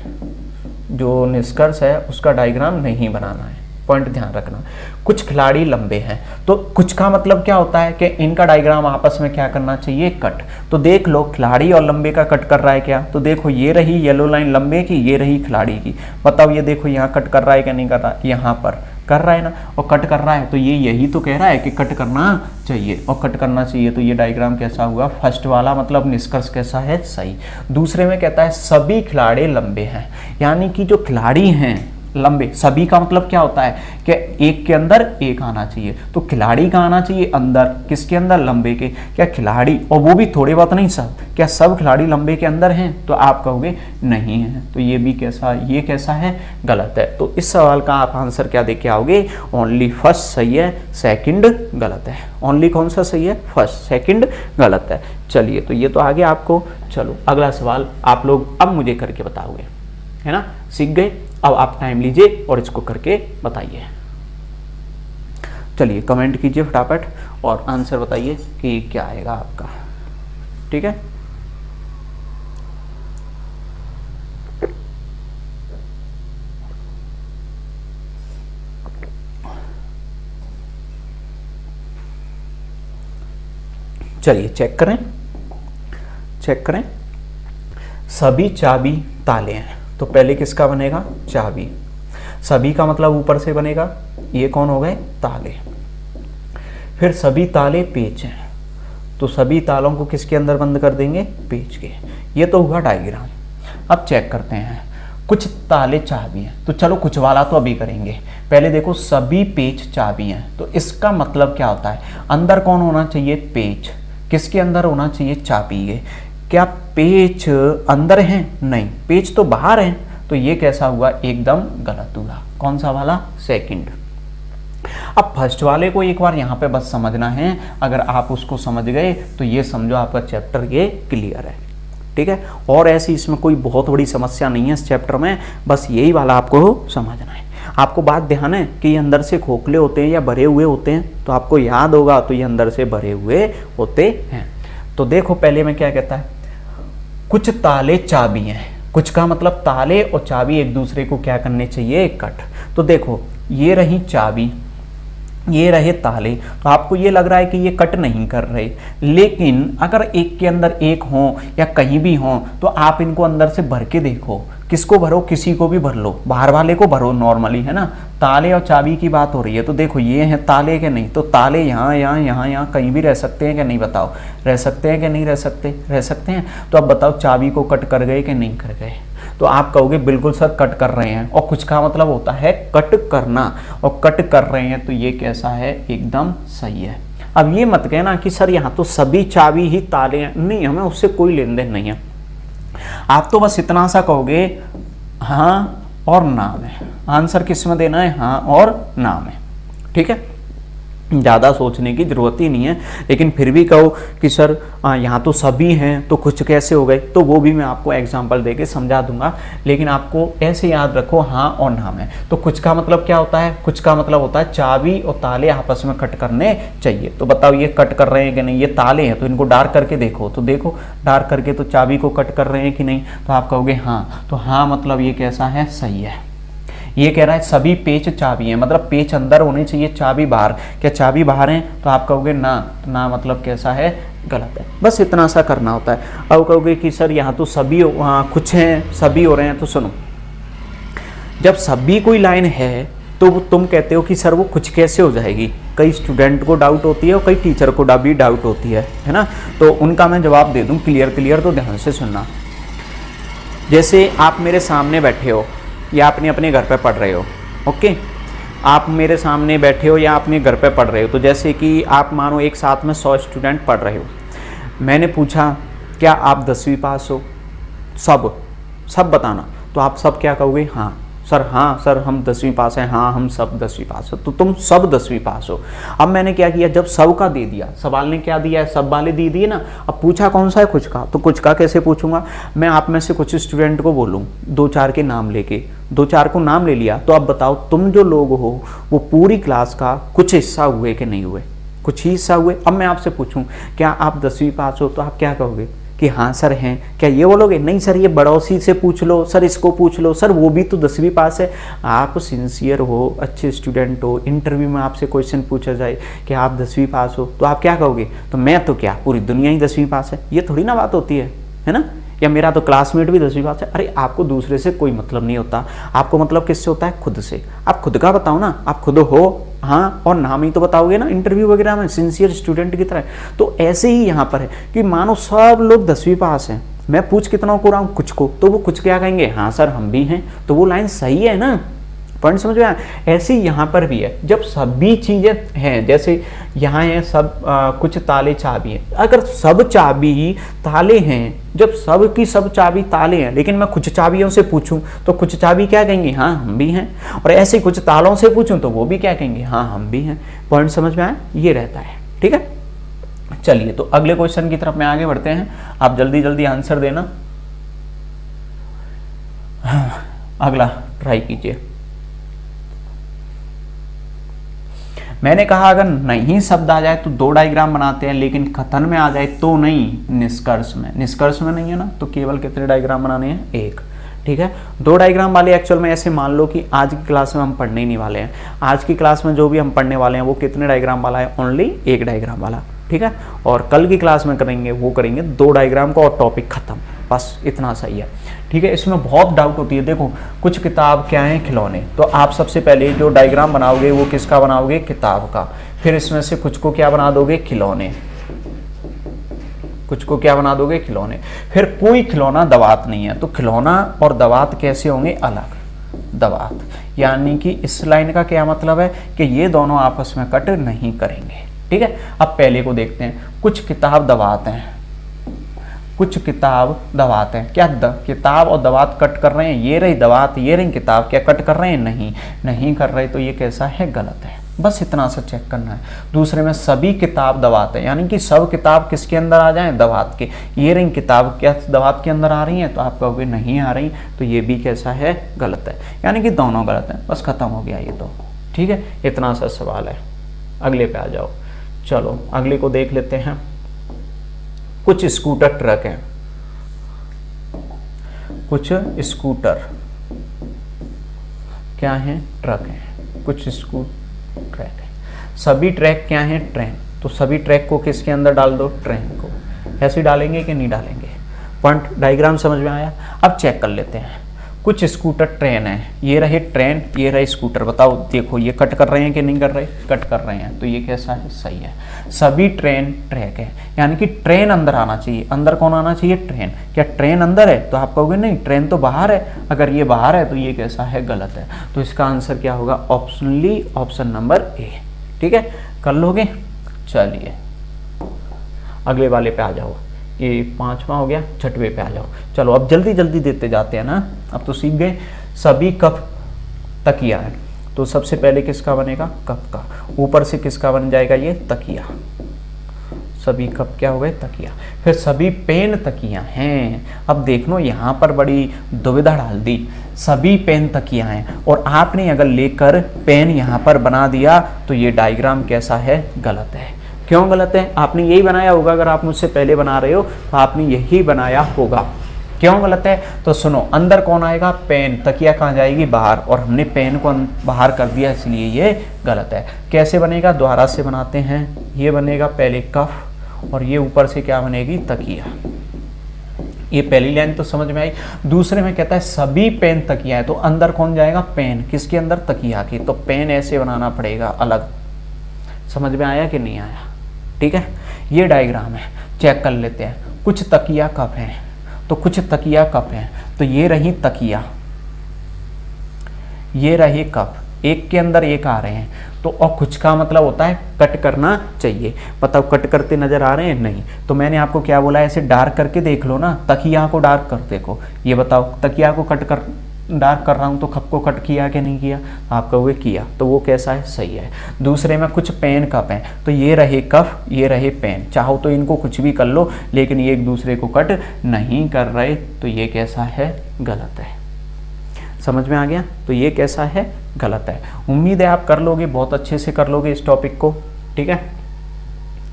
A: जो निष्कर्ष है उसका डायग्राम नहीं बनाना है, पॉइंट ध्यान रखना। कुछ खिलाड़ी लंबे हैं, तो कुछ का मतलब क्या होता है कि इनका डायग्राम आपस में क्या करना चाहिए, कट। तो देख लो खिलाड़ी और लंबे का कट कर रहा है क्या, तो देखो ये रही येलो लाइन लंबे की, ये रही खिलाड़ी की। बताओ ये देखो यहाँ कट कर रहा है क्या नहीं कर रहा, यहाँ पर कर रहा है ना, और कट कर रहा है, तो ये यही तो कह रहा है कि कट करना चाहिए, और कट करना चाहिए। तो ये डायग्राम कैसा हुआ, फर्स्ट वाला, मतलब निष्कर्ष कैसा है, सही। दूसरे में कहता है सभी खिलाड़ी लंबे हैं, यानी कि जो खिलाड़ी हैं लंबे, सभी का मतलब क्या होता है कि एक के अंदर एक आना चाहिए, तो खिलाड़ी का आना चाहिए अंदर, किसके अंदर, लंबे के। क्या खिलाड़ी, और वो भी थोड़े बहुत नहीं, सब, क्या सब खिलाड़ी लंबे के अंदर हैं, तो आप कहोगे नहीं है, तो ये भी कैसा, ये कैसा है, गलत है। तो इस सवाल का आप आंसर क्या देके आओगे, ओनली फर्स्ट सही है, सेकंड गलत है। ओनली कौन सा सही है, फर्स्ट, सेकंड गलत है। चलिए तो ये तो आगे आपको। चलो अगला सवाल आप लोग अब मुझे करके बताओगे, है ना, सीख गए। अब आप टाइम लीजिए और इसको करके बताइए। चलिए कमेंट कीजिए फटाफट और आंसर बताइए कि क्या आएगा आपका। ठीक है, चलिए चेक करें, चेक करें। सभी चाबी ताले हैं, तो पहले किसका बनेगा, चाबी। सभी का मतलब ऊपर से बनेगा, ये कौन हो गए, ताले। फिर सभी ताले पेच हैं, तो सभी तालों को किसके अंदर बंद कर देंगे, पेच के। ये तो हुआ डायग्राम। अब चेक करते हैं, कुछ ताले चाबी हैं, तो चलो कुछ वाला तो अभी करेंगे। पहले देखो सभी पेच चाबी हैं, तो इसका मतलब क्या होता है, अंदर कौन होना चाहिए, पेच। किसके अंदर होना चाहिए, चाबी के। क्या पेच अंदर हैं, नहीं, पेच तो बाहर हैं, तो ये कैसा हुआ, एकदम गलत हुआ। कौन सा वाला, सेकंड। अब फर्स्ट वाले को एक बार यहाँ पे बस समझना है, अगर आप उसको समझ गए तो ये समझो आपका चैप्टर ये क्लियर है। ठीक है, और ऐसी इसमें कोई बहुत बड़ी समस्या नहीं है इस चैप्टर में, बस यही वाला आपको समझना है। आपको बात ध्यान है कि ये अंदर से खोखले होते हैं या भरे हुए होते हैं, तो आपको याद होगा, तो ये अंदर से भरे हुए होते हैं। तो देखो पहले में क्या कहता है, कुछ ताले चाबी हैं, कुछ का मतलब ताले और चाबी एक दूसरे को क्या करने चाहिए, कट। तो देखो ये रही चाबी, ये रहे ताले, तो आपको ये लग रहा है कि ये कट नहीं कर रहे, लेकिन अगर एक के अंदर एक हो या कहीं भी हो तो आप इनको अंदर से भर के देखो। किसको भरो, किसी को भी भर लो, बाहर वाले को भरो नॉर्मली, है ना। ताले और चाबी की बात हो रही है, तो देखो ये हैं ताले के, नहीं तो ताले यहाँ यहाँ यहाँ यहाँ कहीं भी रह सकते हैं कि नहीं, बताओ रह सकते हैं कि नहीं रह सकते, रह सकते हैं। तो अब बताओ चाबी को कट कर गए कि नहीं कर गए, तो आप कहोगे बिल्कुल सर कट कर रहे हैं, और कुछ का मतलब होता है कट करना, और कट कर रहे हैं, तो ये कैसा है, एकदम सही है। अब ये मत कहना कि सर यहाँ तो सभी चाबी ही ताले हैं, नहीं, हमें उससे कोई लेन देन नहीं है। आप तो बस इतना सा कहोगे हाँ और नाम है। आंसर किस में देना है, हाँ और नाम है। ठीक है, ज़्यादा सोचने की ज़रूरत ही नहीं है। लेकिन फिर भी कहो कि सर यहाँ तो सभी हैं तो कुछ कैसे हो गए, तो वो भी मैं आपको एग्जांपल देके समझा दूंगा। लेकिन आपको ऐसे याद रखो हाँ और नाम है। तो कुछ का मतलब क्या होता है, कुछ का मतलब होता है चाबी और ताले आपस में कट करने चाहिए। तो बताओ ये कट कर रहे हैं कि नहीं, ये ताले हैं तो इनको डार्क करके देखो, तो देखो डार्क करके तो चाबी को कट कर रहे हैं कि नहीं, तो आप कहोगे हाँ। तो हाँ मतलब ये कैसा है, सही है। ये कह रहा है सभी पेच चाबी हैं, मतलब पेच अंदर होने चाहिए चाबी बाहर, क्या चाबी बाहर है, तो आप कहोगे ना, तो ना मतलब कैसा है, गलत है। बस इतना सा करना होता है। अब कहोगे कि सर यहाँ तो सभी कुछ हैं सभी हो रहे हैं, तो सुनो, जब सभी कोई लाइन है तो तुम कहते हो कि सर वो कुछ कैसे हो जाएगी। कई स्टूडेंट को डाउट होती है और कई टीचर को भी डाउट होती है ना। तो उनका मैं जवाब दे दूँ क्लियर, तो ध्यान से सुनना। जैसे आप मेरे सामने बैठे हो या अपने अपने घर पे पढ़ रहे हो, ओके, आप मेरे सामने बैठे हो या अपने घर पे पढ़ रहे हो। तो जैसे कि आप मानो एक साथ में 100 स्टूडेंट पढ़ रहे हो, मैंने पूछा क्या आप 10वीं पास हो, सब बताना, तो आप सब क्या कहोगे, हाँ सर हम 10वीं पास हैं, हाँ हम सब 10वीं पास हो, तो तुम सब 10वीं पास हो। अब मैंने क्या किया, जब सब का दे दिया, सवाल ने क्या दिया है, सब वाले दे दिए ना। अब पूछा कौन सा है, कुछ का, तो कुछ का कैसे पूछूंगा, मैं आप में से कुछ स्टूडेंट को बोलूँ 2-4 के नाम लेके, 2-4 को नाम ले लिया, तो अब बताओ तुम जो लोग हो वो पूरी क्लास का कुछ हिस्सा हुए कि नहीं हुए, कुछ ही हिस्सा हुए। अब मैं आपसे पूछूं क्या आप 10वीं पास हो, तो आप क्या कहोगे कि हाँ सर हैं, क्या ये बोलोगे, नहीं सर ये बड़ौसी से पूछ लो, सर इसको पूछ लो, सर वो भी तो 10वीं पास है। आप सिंसियर हो, अच्छे स्टूडेंट हो, इंटरव्यू में आपसे क्वेश्चन पूछा जाए कि आप 10वीं पास हो, तो आप क्या कहोगे, तो मैं तो क्या पूरी दुनिया ही 10वीं पास है। ये थोड़ी ना बात होती है ना। या मेरा तो क्लासमेट भी 10वीं पास है। अरे आपको दूसरे से कोई मतलब नहीं होता, आपको मतलब किससे होता है, खुद से। आप खुद का बताओ ना, आप खुद हो हाँ और नाम ही तो बताओगे ना इंटरव्यू वगैरह में सिंसियर स्टूडेंट की तरह। तो ऐसे ही यहाँ पर है कि मानो सब लोग 10वीं पास हैं, मैं पूछ कितनों को रहा हूँ, कुछ को, तो वो कुछ क्या कहेंगे, हाँ सर हम भी हैं, तो वो लाइन सही है ना। पॉइंट समझ में आया। ऐसे ही यहाँ पर भी है, जब सभी चीजें हैं, जैसे यहाँ है सब कुछ ताले चाबी हैं, अगर सब चाबी ताले हैं, जब सब की सब चाबी ताले हैं, लेकिन मैं कुछ चाबियों से पूछूं तो कुछ चाबी क्या कहेंगी, हाँ हम भी हैं, और ऐसे कुछ तालों से पूछूं तो वो भी क्या कहेंगे, हाँ हम भी हैं। पॉइंट समझ में आया, ये रहता है। ठीक है, चलिए तो अगले क्वेश्चन की तरफ में आगे बढ़ते हैं, आप जल्दी जल्दी आंसर देना। अगला ट्राई कीजिए। मैंने कहा अगर नहीं शब्द आ जाए तो 2 डायग्राम बनाते हैं, लेकिन कथन में आ जाए तो नहीं, निष्कर्ष में नहीं है ना, तो केवल कितने डायग्राम बनाने हैं, 1। ठीक है, 2 डायग्राम वाले एक्चुअल में ऐसे मान लो कि आज की क्लास में हम पढ़ने ही नहीं वाले हैं। आज की क्लास में जो भी हम पढ़ने वाले हैं वो कितने डायग्राम वाला है, ओनली 1 डायग्राम वाला। ठीक है, और कल की क्लास में करेंगे वो करेंगे 2 डायग्राम का और टॉपिक खत्म, बस इतना सही है। ठीक है, इसमें बहुत डाउट होती है। देखो कुछ किताब क्या है, खिलौने, तो आप सबसे पहले जो डायग्राम बनाओगे वो किसका बनाओगे, किताब का। फिर इसमें से कुछ को क्या बना दोगे, खिलौने, कुछ को क्या बना दोगे, खिलौने। फिर कोई खिलौना दवात नहीं है, तो खिलौना और दवात कैसे होंगे, अलग दवात। यानी कि इस लाइन का क्या मतलब है कि ये दोनों आपस में कट नहीं करेंगे। ठीक है, अब पहले को देखते हैं। कुछ किताब दवात हैं, कुछ किताब दवात हैं, क्या किताब और दवात कट कर रहे हैं, ये रही दवात ये रही किताब, क्या कट कर रहे हैं, नहीं कर रहे, तो ये कैसा है, गलत है। बस इतना सा चेक करना है। दूसरे में सभी किताब दवात है, यानी कि सब किताब किसके अंदर आ जाएं, दवात के। ये रही किताब क्या दवात के अंदर आ रही हैं, तो आप कहोगे नहीं आ रही, तो ये भी कैसा है, गलत है। यानी कि दोनों गलत है, बस खत्म हो गया ये तो। ठीक है, इतना सा सवाल है। अगले पे आ जाओ। चलो अगले को देख लेते हैं। कुछ स्कूटर ट्रक हैं, कुछ स्कूटर क्या हैं, ट्रक हैं, कुछ स्कूटर ट्रैक है। सभी ट्रैक क्या हैं, ट्रेन, तो सभी ट्रैक को किसके अंदर डाल दो, ट्रेन को। ऐसे डालेंगे कि नहीं डालेंगे, पॉइंट डायग्राम समझ में आया। अब चेक कर लेते हैं। कुछ स्कूटर ट्रेन है, ये रहे ट्रेन ये रहे स्कूटर, बताओ देखो ये कट कर रहे हैं कि नहीं कर रहे, कट कर रहे हैं, तो ये कैसा है, सही है। सभी ट्रेन ट्रैक है, यानी कि ट्रेन अंदर आना चाहिए। अंदर कौन आना चाहिए, ट्रेन। क्या ट्रेन अंदर है, तो आप कहोगे नहीं ट्रेन तो बाहर है। अगर ये बाहर है तो ये कैसा है, गलत है। तो इसका आंसर क्या होगा, ऑप्शनली ऑप्शन नंबर ए। ठीक है, कर लोगे। चलिए अगले वाले पे आ जाओ, ये 5वां हो गया, 6वें पे आ जाओ। चलो अब जल्दी जल्दी देते जाते हैं ना, अब तो सीख गए। सभी कप तकिया है, तो सबसे पहले किसका बनेगा, कप का। ऊपर से किसका बन जाएगा, ये तकिया। सभी कप क्या हो गए, तकिया। फिर सभी पेन तकिया हैं। अब देख लो यहाँ पर बड़ी दुविधा डाल दी, सभी पेन तकिया हैं और आपने अगर लेकर पेन यहाँ पर बना दिया तो ये डायग्राम कैसा है, गलत है। क्यों गलत है, आपने यही बनाया होगा, अगर आप मुझसे पहले बना रहे हो तो आपने यही बनाया होगा। क्यों गलत है, तो सुनो, अंदर कौन आएगा, पेन, तकिया कहाँ जाएगी, बाहर, और हमने पेन को बाहर कर दिया, इसलिए ये गलत है। कैसे बनेगा, द्वारा से बनाते हैं। ये बनेगा पहले कफ और ये ऊपर से क्या बनेगी, तकिया। ये पहली लाइन तो समझ में आई। दूसरे में कहता है सभी पेन तकिया है, तो अंदर कौन जाएगा, पेन, किसके अंदर, तकिया के, तो पेन ऐसे बनाना पड़ेगा अलग। समझ में आया कि नहीं आया, ठीक है। ये डायग्राम है, चेक कर लेते हैं। कुछ तकिया कप हैं, तो कुछ तकिया कप हैं, तो ये रही तकिया, ये रही कप, एक के अंदर एक आ रहे हैं। तो और कुछ का मतलब होता है कट करना चाहिए। बताओ कट करते नजर आ रहे हैं, नहीं। तो मैंने आपको क्या बोला, ऐसे डार्क करके देख लो ना, तकिया को डार्क कर देखो। ये बताओ, तकिया को कट कर डार्क कर रहा हूं तो कप को कट किया कि नहीं किया, आप कहोगे किया, तो वो कैसा है, सही है। दूसरे में कुछ पेन कप हैं, तो ये रहे कप, ये रहे पेन, चाहो तो इनको कुछ भी कर लो, लेकिन ये एक दूसरे को कट नहीं कर रहे, तो ये कैसा है, गलत है। समझ में आ गया, तो ये कैसा है, गलत है। उम्मीद है आप कर लोगे, बहुत अच्छे से कर लोगे इस टॉपिक को, ठीक है।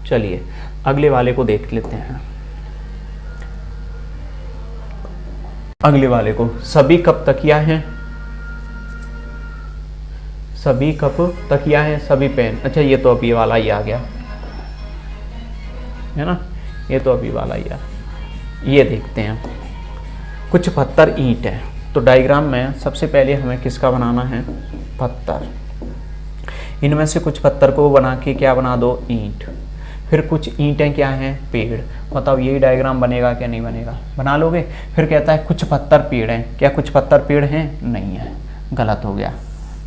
A: चलिए अगले वाले को देख लेते हैं। अगले वाले को, सभी कप तकिया हैं, सभी कप तकिया हैं, सभी पेन। अच्छा ये तो अभी वाला ही आ गया है ना, ये तो अभी वाला ही आ। ये देखते हैं, कुछ पत्थर ईंट है, तो डायग्राम में सबसे पहले हमें किसका बनाना है, पत्थर। इनमें से कुछ पत्थर को बना के क्या बना दो, ईंट। फिर कुछ ईंटें क्या हैं, पेड़। बताओ यही डायग्राम बनेगा क्या नहीं बनेगा, बना लोगे। फिर कहता है कुछ पत्थर पेड़ हैं, क्या कुछ पत्थर पेड़ हैं, नहीं है, गलत हो गया,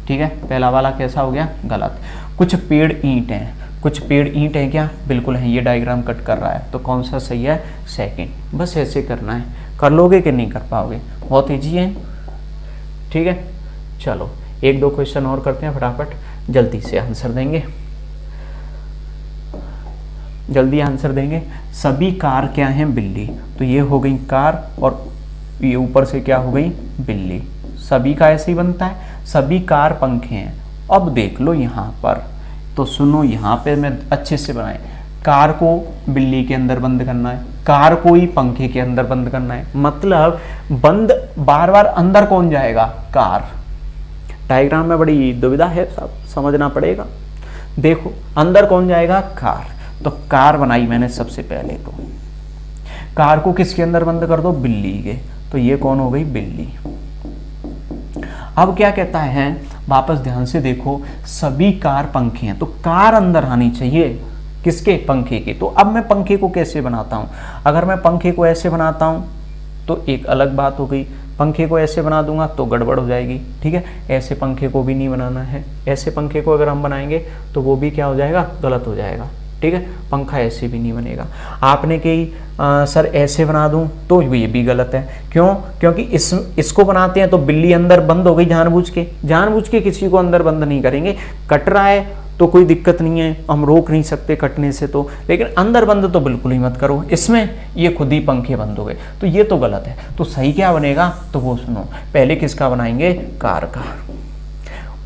A: ठीक है। पहला वाला कैसा हो गया, गलत। कुछ पेड़ ईंट हैं, कुछ पेड़ ईंट हैं क्या, बिल्कुल है। ये डायग्राम कट कर रहा है, तो कौन सा सही है, सेकंड। बस ऐसे करना है, कर लोगे कि नहीं कर पाओगे, बहुत ईजी है, ठीक है। चलो एक दो क्वेश्चन और करते हैं, फटाफट जल्दी से आंसर देंगे, जल्दी आंसर देंगे। सभी कार क्या हैं, बिल्ली, तो ये हो गई कार और ये ऊपर से क्या हो गई, बिल्ली। सभी का ऐसे ही बनता है, सभी कार पंखे हैं। अब देख लो यहाँ पर, तो सुनो यहाँ पे मैं अच्छे से बनाए, कार को बिल्ली के अंदर बंद करना है, कार को ही पंखे के अंदर बंद करना है, मतलब बंद बार बार अंदर कौन जाएगा, कार। डायग्राम में बड़ी दुविधा है, सब समझना पड़ेगा। देखो अंदर कौन जाएगा, कार, तो कार बनाई मैंने सबसे पहले, तो कार को किसके अंदर बंद कर दो, बिल्ली के, तो ये कौन हो गई, बिल्ली। अब क्या कहता है, वापस ध्यान से देखो, सभी कार पंखे हैं, तो कार अंदर आनी चाहिए, किसके, पंखे के। तो अब मैं पंखे को कैसे बनाता हूं, अगर मैं पंखे को ऐसे बनाता हूं तो एक अलग बात हो गई, पंखे को ऐसे बना दूंगा तो गड़बड़ हो जाएगी, ठीक है। ऐसे पंखे को भी नहीं बनाना है, ऐसे पंखे को अगर हम बनाएंगे तो वो भी क्या हो जाएगा, गलत हो जाएगा, ठीक है। पंखा ऐसे भी नहीं बनेगा। आपने कि सर ऐसे बना दूं तो ये भी गलत है, क्यों, क्योंकि इसको बनाते हैं तो बिल्ली अंदर बंद हो गई, जानबूझ के किसी को अंदर बंद नहीं करेंगे। कट रहा है तो कोई दिक्कत नहीं है, हम रोक नहीं सकते कटने से, तो लेकिन अंदर बंद तो बिल्कुल ही मत करो। इसमें ये खुद ही पंखे बंद हो गए, तो ये तो गलत है। तो सही क्या बनेगा, तो वो सुनो, पहले किसका बनाएंगे, कार का,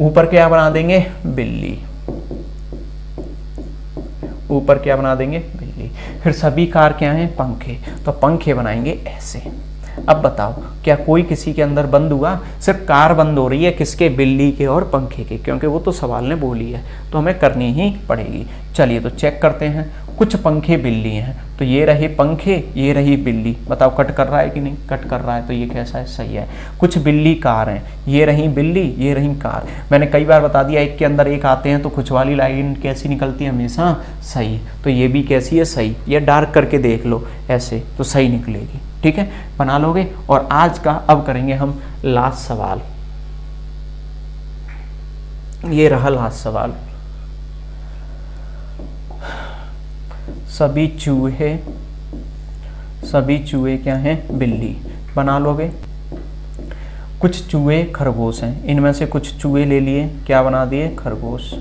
A: ऊपर क्या बना देंगे, बिल्ली, ऊपर क्या बना देंगे, बिल्ली। फिर सभी कार क्या हैं, पंखे, तो पंखे बनाएंगे ऐसे। अब बताओ क्या कोई किसी के अंदर बंद हुआ, सिर्फ कार बंद हो रही है, किसके, बिल्ली के और पंखे के, क्योंकि वो तो सवाल ने बोली है तो हमें करनी ही पड़ेगी। चलिए तो चेक करते हैं, कुछ पंखे बिल्ली हैं, तो ये रहे पंखे, ये रही बिल्ली। बताओ कट कर रहा है कि नहीं, कट कर रहा है, तो ये कैसा है, सही है। कुछ बिल्ली कार हैं, ये रही बिल्ली, ये रही कार। मैंने कई बार बता दिया, एक के अंदर एक आते हैं तो कुछ वाली लाइन कैसी निकलती है, हमेशा सही, तो ये भी कैसी है, सही। ये डार्क करके देख लो ऐसे, तो सही निकलेगी, ठीक है, बना लोगे। और आज का अब करेंगे हम लास्ट सवाल, ये रहा लास्ट सवाल। सभी चूहे क्या हैं, बिल्ली, बना लोगे। कुछ चूहे खरगोश हैं, इनमें से कुछ चूहे ले लिए, क्या बना दिए, खरगोश।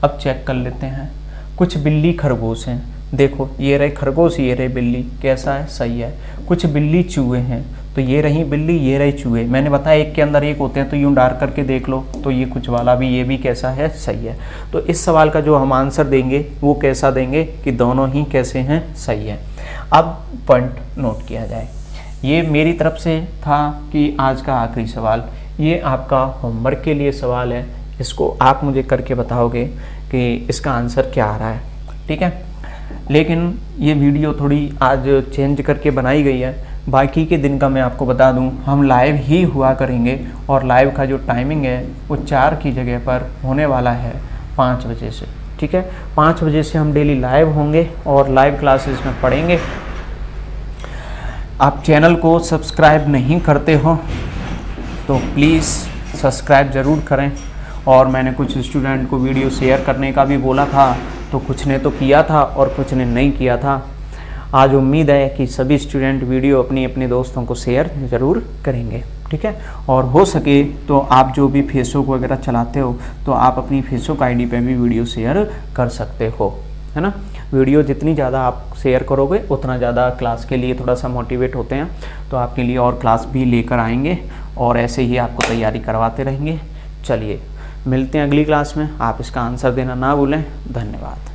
A: अब चेक कर लेते हैं, कुछ बिल्ली खरगोश हैं, देखो ये रहे खरगोश, ये रहे बिल्ली, कैसा है, सही है। कुछ बिल्ली चूहे हैं, तो ये रही बिल्ली, ये रही चूहे। मैंने बताया एक के अंदर एक होते हैं, तो यूँ डार्क करके देख लो, तो ये कुछ वाला भी, ये भी कैसा है, सही है। तो इस सवाल का जो हम आंसर देंगे वो कैसा देंगे कि दोनों ही कैसे हैं, सही है। अब पॉइंट नोट किया जाए, ये मेरी तरफ से था कि आज का आखिरी सवाल, ये आपका होमवर्क के लिए सवाल है, इसको आप मुझे करके बताओगे कि इसका आंसर क्या आ रहा है, ठीक है। लेकिन ये वीडियो थोड़ी आज चेंज करके बनाई गई है, बाकी के दिन का मैं आपको बता दूं, हम लाइव ही हुआ करेंगे और लाइव का जो टाइमिंग है वो 4 की जगह पर होने वाला है 5 बजे से, ठीक है। 5 बजे से हम डेली लाइव होंगे और लाइव क्लासेस में पढ़ेंगे। आप चैनल को सब्सक्राइब नहीं करते हो तो प्लीज़ सब्सक्राइब ज़रूर करें। और मैंने कुछ स्टूडेंट को वीडियो शेयर करने का भी बोला था, तो कुछ ने तो किया था और कुछ ने नहीं किया था। आज उम्मीद है कि सभी स्टूडेंट वीडियो अपनी अपने दोस्तों को शेयर ज़रूर करेंगे, ठीक है। और हो सके तो आप जो भी फेसबुक वगैरह चलाते हो तो आप अपनी फेसबुक आईडी पे भी वीडियो शेयर कर सकते हो, है ना। वीडियो जितनी ज़्यादा आप शेयर करोगे उतना ज़्यादा क्लास के लिए थोड़ा सा मोटिवेट होते हैं, तो आपके लिए और क्लास भी लेकर आएंगे और ऐसे ही आपको तैयारी करवाते रहेंगे। चलिए मिलते हैं अगली क्लास में, आप इसका आंसर देना ना भूलें। धन्यवाद।